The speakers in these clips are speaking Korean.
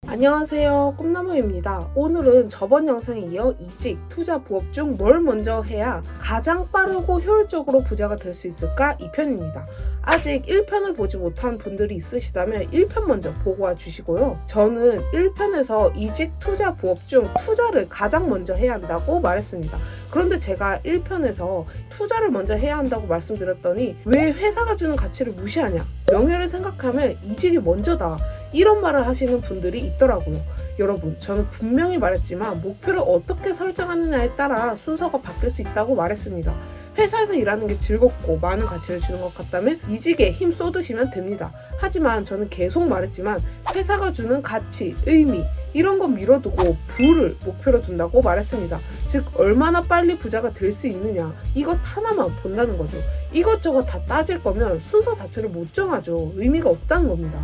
안녕하세요, 꿈나무입니다. 오늘은 저번 영상에 이어 이직, 투자, 부업 중 뭘 먼저 해야 가장 빠르고 효율적으로 부자가 될 수 있을까 2편입니다. 아직 1편을 보지 못한 분들이 있으시다면 1편 먼저 보고 와주시고요. 저는 1편에서 이직, 투자, 부업 중 투자를 가장 먼저 해야 한다고 말했습니다. 그런데 제가 1편에서 투자를 먼저 해야 한다고 말씀드렸더니 왜 회사가 주는 가치를 무시하냐? 명예를 생각하면 이직이 먼저다. 이런 말을 하시는 분들이 있더라고요. 여러분, 저는 분명히 말했지만 목표를 어떻게 설정하느냐에 따라 순서가 바뀔 수 있다고 말했습니다. 회사에서 일하는 게 즐겁고 많은 가치를 주는 것 같다면 이직에 힘 쏟으시면 됩니다. 하지만 저는 계속 말했지만 회사가 주는 가치, 의미 이런 거 미뤄두고 부를 목표로 둔다고 말했습니다. 즉 얼마나 빨리 부자가 될 수 있느냐 이것 하나만 본다는 거죠. 이것저것 다 따질 거면 순서 자체를 못 정하죠. 의미가 없다는 겁니다.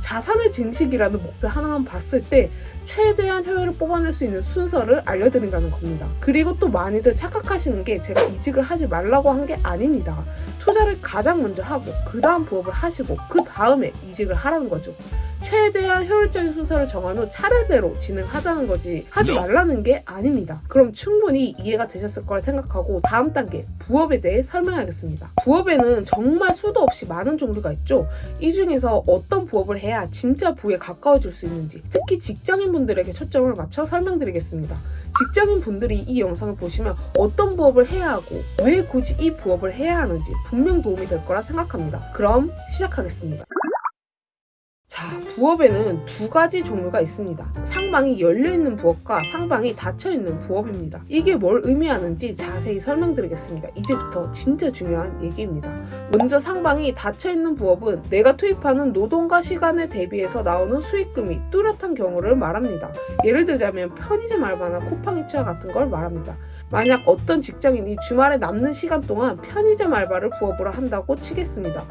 자산의 증식이라는 목표 하나만 봤을 때 최대한 효율을 뽑아낼 수 있는 순서를 알려드린다는 겁니다. 그리고 또 많이들 착각하시는 게 제가 이직을 하지 말라고 한 게 아닙니다. 투자를 가장 먼저 하고 그 다음 부업을 하시고 그 다음에 이직을 하라는 거죠. 최대한 효율적인 순서를 정한 후 차례대로 진행하자는 거지 하지 말라는 게 아닙니다. 그럼 충분히 이해가 되셨을 거라 생각하고 다음 단계 부업에 대해 설명하겠습니다. 부업에는 정말 수도 없이 많은 종류가 있죠. 이 중에서 어떤 부업을 해야 진짜 부에 가까워질 수 있는지 특히 직장인분들에게 초점을 맞춰 설명드리겠습니다. 직장인분들이 이 영상을 보시면 어떤 부업을 해야 하고 왜 굳이 이 부업을 해야 하는지 분명 도움이 될 거라 생각합니다. 그럼 시작하겠습니다. 자, 부업에는 두 가지 종류가 있습니다. 상방이 열려있는 부업과 상방이 닫혀있는 부업입니다. 이게 뭘 의미하는지 자세히 설명드리겠습니다. 이제부터 진짜 중요한 얘기입니다. 먼저 상방이 닫혀있는 부업은 내가 투입하는 노동과 시간에 대비해서 나오는 수익금이 뚜렷한 경우를 말합니다. 예를 들자면 편의점 알바나 쿠팡이 취하 같은 걸 말합니다. 만약 어떤 직장인이 주말에 남는 시간 동안 편의점 알바를 부업으로 한다고 치겠습니다.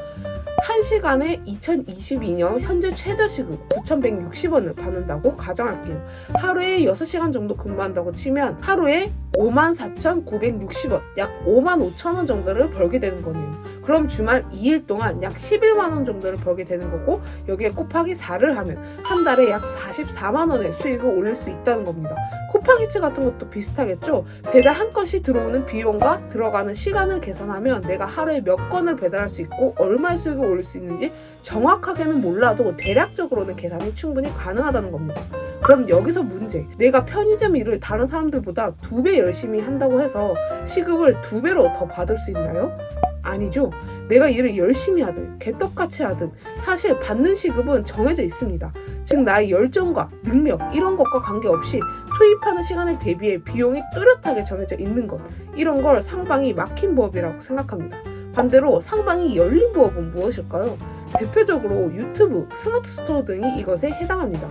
1시간에 2022년 현재 최저시급 9,160원을 받는다고 가정할게요. 하루에 6시간 정도 근무한다고 치면 하루에 54,960원, 약 55,000원 정도를 벌게 되는 거네요. 그럼 주말 2일 동안 약 11만원 정도를 벌게 되는 거고 여기에 곱하기 4를 하면 한 달에 약 44만원의 수익을 올릴 수 있다는 겁니다. 쿠팡이츠 같은 것도 비슷하겠죠? 배달 한 건씩 들어오는 비용과 들어가는 시간을 계산하면 내가 하루에 몇 건을 배달할 수 있고 얼마의 수익을 올릴 수 있는지 정확하게는 몰라도 대략적으로는 계산이 충분히 가능하다는 겁니다. 그럼 여기서 문제, 내가 편의점 일을 다른 사람들보다 2배 열심히 한다고 해서 시급을 2배로 더 받을 수 있나요? 아니죠. 내가 일을 열심히 하든 개떡같이 하든 사실 받는 시급은 정해져 있습니다. 즉 나의 열정과 능력 이런 것과 관계없이 투입하는 시간에 대비해 비용이 뚜렷하게 정해져 있는 것, 이런 걸 상방이 막힌 부업이라고 생각합니다. 반대로 상방이 열린 부업은 무엇일까요? 대표적으로 유튜브, 스마트 스토어 등이 이것에 해당합니다.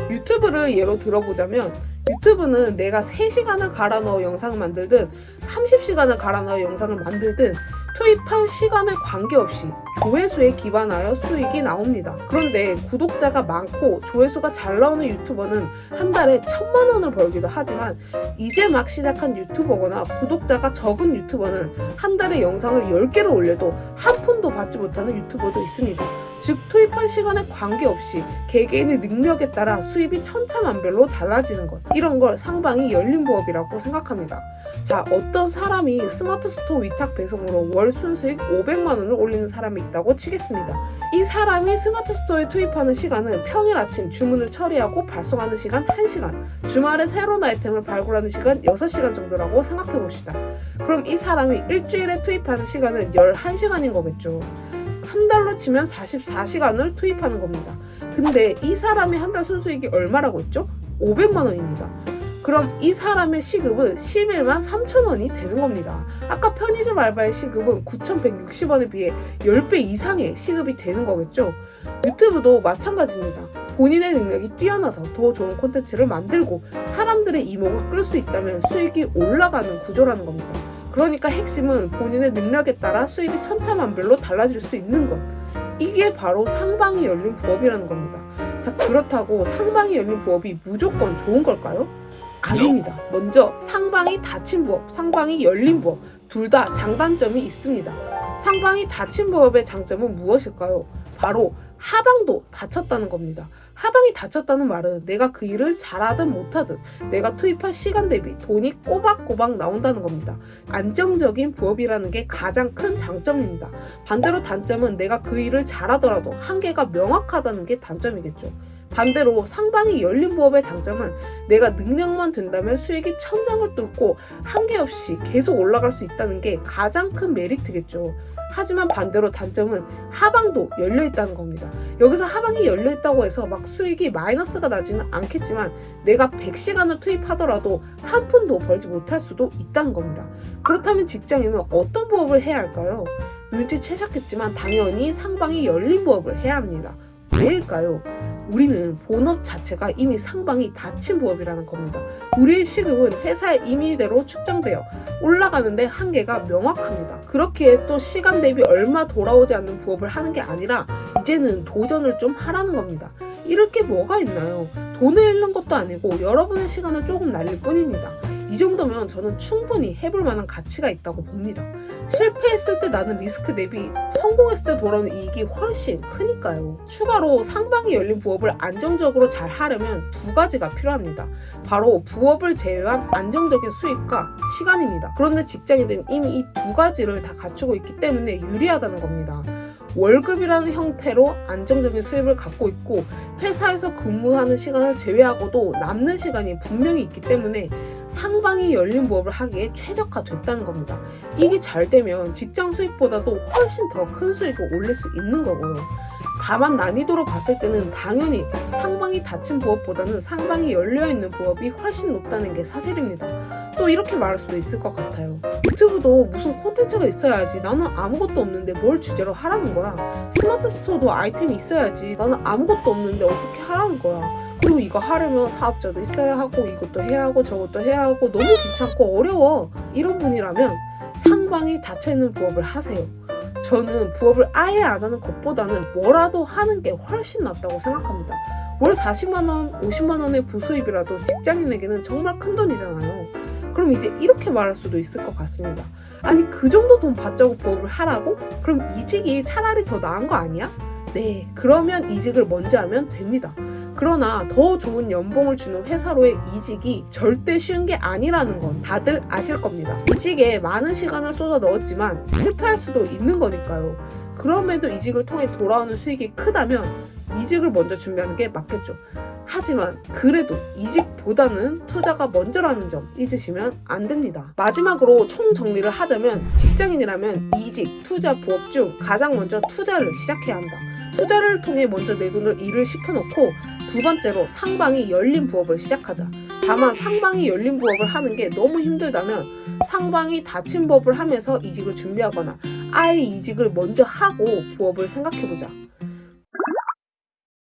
유튜브를 예로 들어보자면 유튜브는 내가 3시간을 갈아 넣어 영상을 만들든 30시간을 갈아 넣어 영상을 만들든 투입한 시간에 관계없이 조회수에 기반하여 수익이 나옵니다. 그런데 구독자가 많고 조회수가 잘 나오는 유튜버는 한 달에 1,000만 원을 벌기도 하지만 이제 막 시작한 유튜버거나 구독자가 적은 유튜버는 한 달에 영상을 10개를 올려도 한 푼도 받지 못하는 유튜버도 있습니다. 즉 투입한 시간에 관계없이 개개인의 능력에 따라 수입이 천차만별로 달라지는 것, 이런 걸 상방이 열린 부업이라고 생각합니다. 자, 어떤 사람이 스마트 스토어 위탁 배송으로 월 순수익 500만 원을 올리는 사람이 있다고 치겠습니다. 이 사람이 스마트 스토어에 투입하는 시간은 평일 아침 주문을 처리하고 발송하는 시간 1시간, 주말에 새로운 아이템을 발굴하는 시간 6시간 정도라고 생각해 봅시다. 그럼 이 사람이 일주일에 투입하는 시간은 11시간인 거겠죠. 한 달로 치면 44시간을 투입하는 겁니다. 근데 이 사람이 한 달 순수익이 얼마라고 했죠? 500만 원입니다. 그럼 이 사람의 시급은 11만 3천 원이 되는 겁니다. 아까 편의점 알바의 시급은 9,160원에 비해 10배 이상의 시급이 되는 거겠죠? 유튜브도 마찬가지입니다. 본인의 능력이 뛰어나서 더 좋은 콘텐츠를 만들고 사람들의 이목을 끌 수 있다면 수익이 올라가는 구조라는 겁니다. 그러니까 핵심은 본인의 능력에 따라 수입이 천차만별로 달라질 수 있는 것. 이게 바로 상방이 열린 부업이라는 겁니다. 자, 그렇다고 상방이 열린 부업이 무조건 좋은 걸까요? 아닙니다. 먼저 상방이 닫힌 부업, 상방이 열린 부업 둘 다 장단점이 있습니다. 상방이 닫힌 부업의 장점은 무엇일까요? 바로 하방도 닫혔다는 겁니다. 하방이 닫혔다는 말은 내가 그 일을 잘하든 못하든 내가 투입한 시간 대비 돈이 꼬박꼬박 나온다는 겁니다. 안정적인 부업이라는 게 가장 큰 장점입니다. 반대로 단점은 내가 그 일을 잘하더라도 한계가 명확하다는 게 단점이겠죠. 반대로 상방이 열린 부업의 장점은 내가 능력만 된다면 수익이 천장을 뚫고 한계 없이 계속 올라갈 수 있다는 게 가장 큰 메리트겠죠. 하지만 반대로 단점은 하방도 열려있다는 겁니다. 여기서 하방이 열려있다고 해서 막 수익이 마이너스가 나지는 않겠지만 내가 100시간을 투입하더라도 한 푼도 벌지 못할 수도 있다는 겁니다. 그렇다면 직장인은 어떤 부업을 해야 할까요? 눈치채셨겠지만 당연히 상방이 열린 부업을 해야 합니다. 왜일까요? 우리는 본업 자체가 이미 상방이 닫힌 부업이라는 겁니다. 우리의 시급은 회사의 임의대로 측정되어 올라가는데 한계가 명확합니다. 그렇게 또 시간 대비 얼마 돌아오지 않는 부업을 하는 게 아니라 이제는 도전을 좀 하라는 겁니다. 이럴 게 뭐가 있나요? 돈을 잃는 것도 아니고 여러분의 시간을 조금 날릴 뿐입니다. 이 정도면 저는 충분히 해볼 만한 가치가 있다고 봅니다. 실패했을 때 나는 리스크 대비 성공했을 때 돌아오는 이익이 훨씬 크니까요. 추가로 상방이 열린 부업을 안정적으로 잘 하려면 두 가지가 필요합니다. 바로 부업을 제외한 안정적인 수입과 시간입니다. 그런데 직장인들은 이미 이 두 가지를 다 갖추고 있기 때문에 유리하다는 겁니다. 월급이라는 형태로 안정적인 수입을 갖고 있고 회사에서 근무하는 시간을 제외하고도 남는 시간이 분명히 있기 때문에 상방이 열린 부업을 하기에 최적화됐다는 겁니다. 이게 잘 되면 직장 수입보다도 훨씬 더 큰 수익을 올릴 수 있는 거고요. 다만 난이도로 봤을 때는 당연히 상방이 닫힌 부업보다는 상방이 열려있는 부업이 훨씬 높다는 게 사실입니다. 또 이렇게 말할 수도 있을 것 같아요. 유튜브도 무슨 콘텐츠가 있어야지. 나는 아무것도 없는데 뭘 주제로 하라는 거야. 스마트 스토어도 아이템이 있어야지. 나는 아무것도 없는데 어떻게 하라는 거야. 그리고 이거 하려면 사업자도 있어야 하고 이것도 해야 하고 저것도 해야 하고 너무 귀찮고 어려워. 이런 분이라면 상방이 닫혀있는 부업을 하세요. 저는 부업을 아예 안 하는 것보다는 뭐라도 하는 게 훨씬 낫다고 생각합니다. 월 40만원, 50만원의 부수입이라도 직장인에게는 정말 큰 돈이잖아요. 그럼 이제 이렇게 말할 수도 있을 것 같습니다. 아니 그 정도 돈 받자고 부업을 하라고? 그럼 이직이 차라리 더 나은 거 아니야? 네, 그러면 이직을 먼저 하면 됩니다. 그러나 더 좋은 연봉을 주는 회사로의 이직이 절대 쉬운 게 아니라는 건 다들 아실 겁니다. 이직에 많은 시간을 쏟아 넣었지만 실패할 수도 있는 거니까요. 그럼에도 이직을 통해 돌아오는 수익이 크다면 이직을 먼저 준비하는 게 맞겠죠. 하지만 그래도 이직보다는 투자가 먼저라는 점 잊으시면 안 됩니다. 마지막으로 총 정리를 하자면 직장인이라면 이직, 투자, 부업 중 가장 먼저 투자를 시작해야 한다. 투자를 통해 먼저 내 돈을 일을 시켜놓고 두 번째로 상방이 열린 부업을 시작하자. 다만 상방이 열린 부업을 하는 게 너무 힘들다면 상방이 닫힌 부업을 하면서 이직을 준비하거나 아예 이직을 먼저 하고 부업을 생각해보자.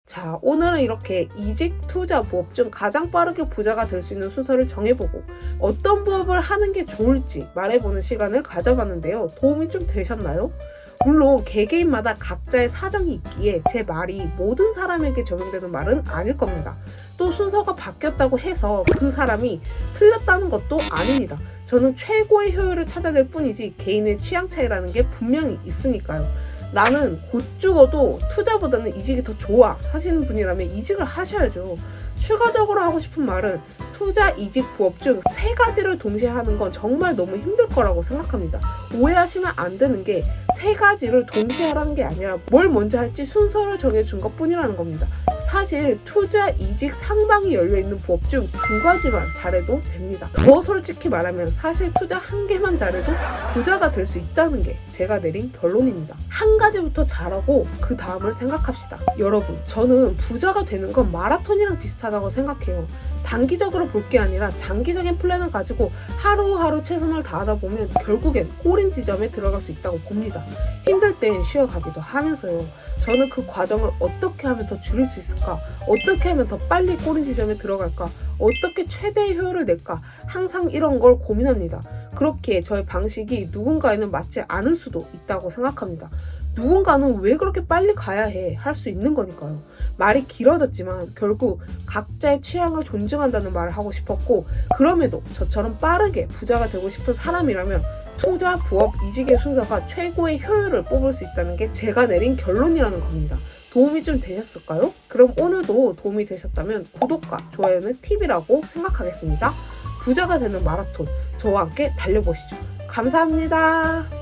자, 오늘은 이렇게 이직, 투자, 부업 중 가장 빠르게 부자가 될 수 있는 순서를 정해보고 어떤 부업을 하는 게 좋을지 말해보는 시간을 가져봤는데요. 도움이 좀 되셨나요? 물론 개개인마다 각자의 사정이 있기에 제 말이 모든 사람에게 적용되는 말은 아닐 겁니다. 또 순서가 바뀌었다고 해서 그 사람이 틀렸다는 것도 아닙니다. 저는 최고의 효율을 찾아낼 뿐이지 개인의 취향 차이라는 게 분명히 있으니까요. 나는 곧 죽어도 투자보다는 이직이 더 좋아 하시는 분이라면 이직을 하셔야죠. 추가적으로 하고 싶은 말은 투자, 이직, 부업 중 세 가지를 동시에 하는 건 정말 너무 힘들 거라고 생각합니다. 오해하시면 안 되는 게 세 가지를 동시에 하라는 게 아니라 뭘 먼저 할지 순서를 정해준 것 뿐이라는 겁니다. 사실 투자, 이직, 상방이 열려있는 부업 중 두 가지만 잘해도 됩니다. 더 솔직히 말하면 사실 투자 한 개만 잘해도 부자가 될 수 있다는 게 제가 내린 결론입니다. 한 가지부터 잘하고 그 다음을 생각합시다. 여러분, 저는 부자가 되는 건 마라톤이랑 비슷하다고 생각해요. 단기적으로 볼 게 아니라 장기적인 플랜을 가지고 하루하루 최선을 다하다 보면 결국엔 꼬린 지점에 들어갈 수 있다고 봅니다. 힘들 땐 쉬어가기도 하면서요. 저는 그 과정을 어떻게 하면 더 줄일 수 있을까? 어떻게 하면 더 빨리 꼬린 지점에 들어갈까? 어떻게 최대의 효율을 낼까? 항상 이런 걸 고민합니다. 그렇게 저의 방식이 누군가에는 맞지 않을 수도 있다고 생각합니다. 누군가는 왜 그렇게 빨리 가야 해? 할 수 있는 거니까요. 말이 길어졌지만 결국 각자의 취향을 존중한다는 말을 하고 싶었고, 그럼에도 저처럼 빠르게 부자가 되고 싶은 사람이라면 투자, 부업, 이직의 순서가 최고의 효율을 뽑을 수 있다는 게 제가 내린 결론이라는 겁니다. 도움이 좀 되셨을까요? 그럼 오늘도 도움이 되셨다면 구독과 좋아요는 팁이라고 생각하겠습니다. 부자가 되는 마라톤, 저와 함께 달려보시죠. 감사합니다.